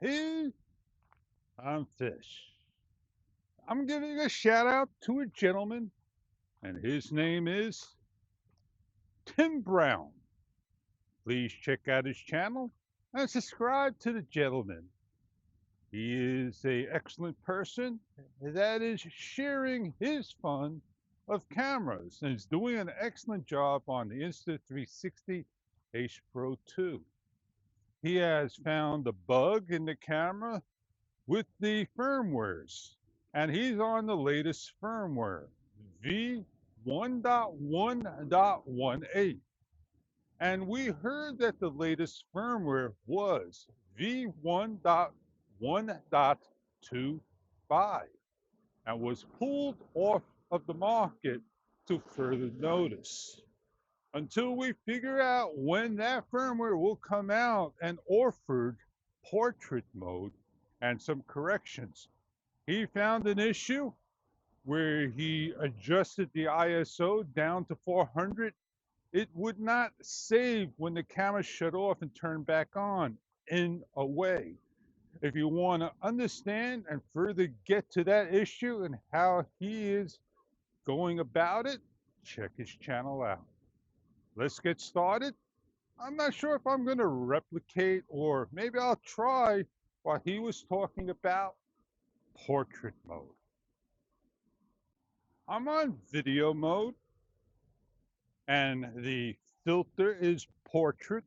Hey, I'm Fish. I'm giving a shout out to a gentleman, and his name is Tim Brown. Please check out his channel and subscribe to the gentleman. He is an excellent person that is sharing his fun of cameras and is doing an excellent job on the Insta360 Ace Pro 2. He has found a bug in the camera with the firmwares, and he's on the latest firmware, V1.1.18. And we heard that the latest firmware was V1.1.25 and was pulled off of the market to further notice until we figure out when that firmware will come out and offered portrait mode and some corrections. He found an issue where he adjusted the ISO down to 400. It would not save when the camera shut off and turned back on in a way. If you want to understand and further get to that issue and how he is going about it, check his channel out. Let's get started. I'm not sure if I'm going to replicate, or maybe I'll try what he was talking about, portrait mode. I'm on video mode and the filter is portrait.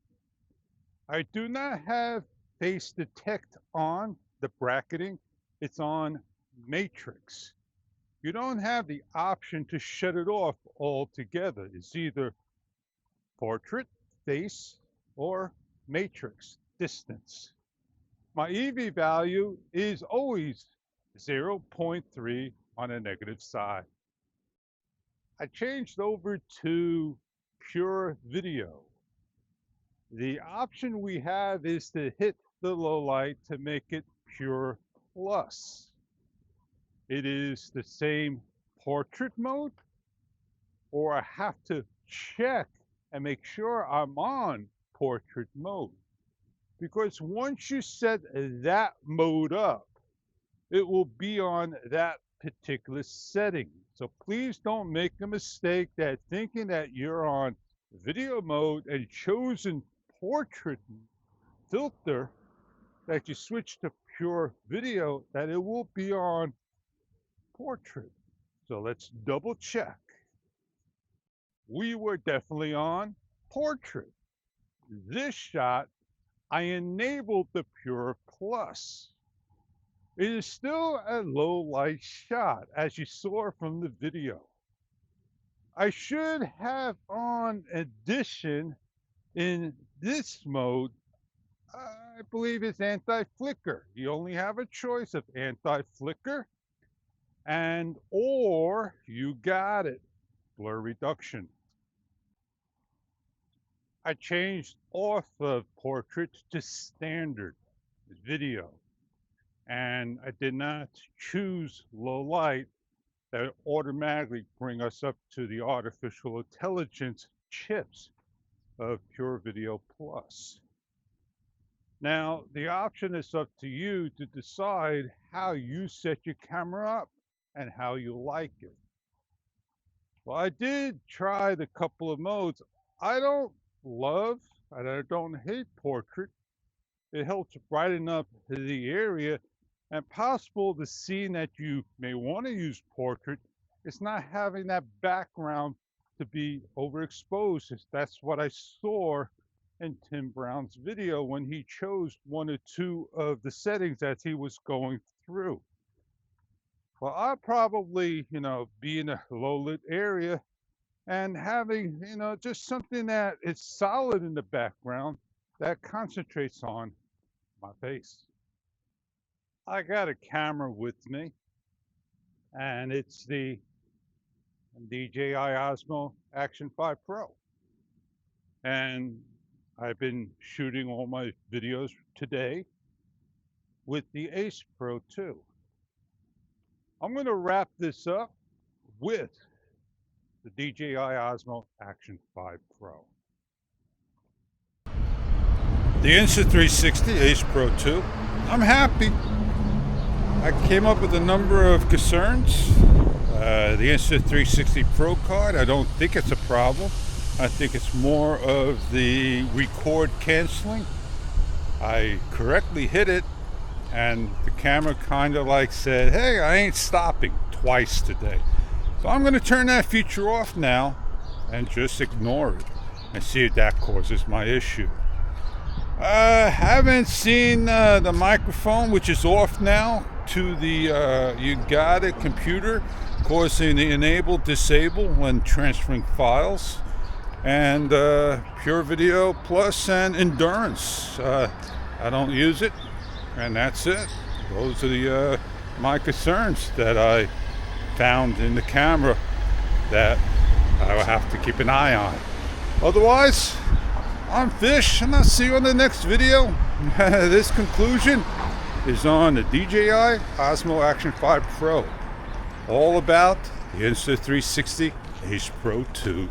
I do not have face detect on the bracketing. It's on matrix. You don't have the option to shut it off altogether. It's either portrait, face, or matrix, distance. My EV value is always 0.3 on the negative side. I changed over to pure video. The option we have is to hit the low light to make it pure plus. It is the same portrait mode, or I have to check and make sure I'm on portrait mode. Because once you set that mode up, it will be on that particular setting. So please don't make a mistake that thinking that you're on video mode and chosen portrait filter, that you switch to pure video, that it will be on portrait. So let's double check. We were definitely on portrait. This shot, I enabled the pure plus. It is still a low light shot, as you saw from the video. I should have on addition in this mode, I believe it's anti-flicker. You only have a choice of anti-flicker and or you got it, blur reduction. I changed off of portrait to standard video. And I did not choose low light. That automatically bring us up to the artificial intelligence chips of Pure Video Plus. Now, the option is up to you to decide how you set your camera up and how you like it. Well, I did try the couple of modes. I don't love and I don't hate portrait. It helps brighten up the area, and possible the scene that you may want to use portrait is not having that background to be overexposed. That's what I saw in Tim Brown's video when he chose one or two of the settings that he was going through. Well, I'll probably, be in a low lit area and having, just something that is solid in the background that concentrates on my face. I got a camera with me, and it's the DJI Osmo Action 5 Pro. And I've been shooting all my videos today with the Ace Pro 2. I'm going to wrap this up with the DJI Osmo Action 5 Pro. The Insta360 Ace Pro 2. I'm happy. I came up with a number of concerns. The Insta360 Pro card, I don't think it's a problem. I think it's more of the record canceling. I correctly hit it, and the camera kind of like said, hey, I ain't stopping twice today. So I'm going to turn that feature off now and just ignore it and see if that causes my issue. Haven't seen the microphone, which is off now, to the you got it computer, causing the enable disable when transferring files, and Pure Video Plus and Endurance. I don't use it, and that's it. Those are the my concerns that I found in the camera that I will have to keep an eye on. Otherwise, I'm Fish, and I'll see you on the next video. This conclusion is on the DJI Osmo Action 5 Pro. All about the Insta360 Ace Pro 2.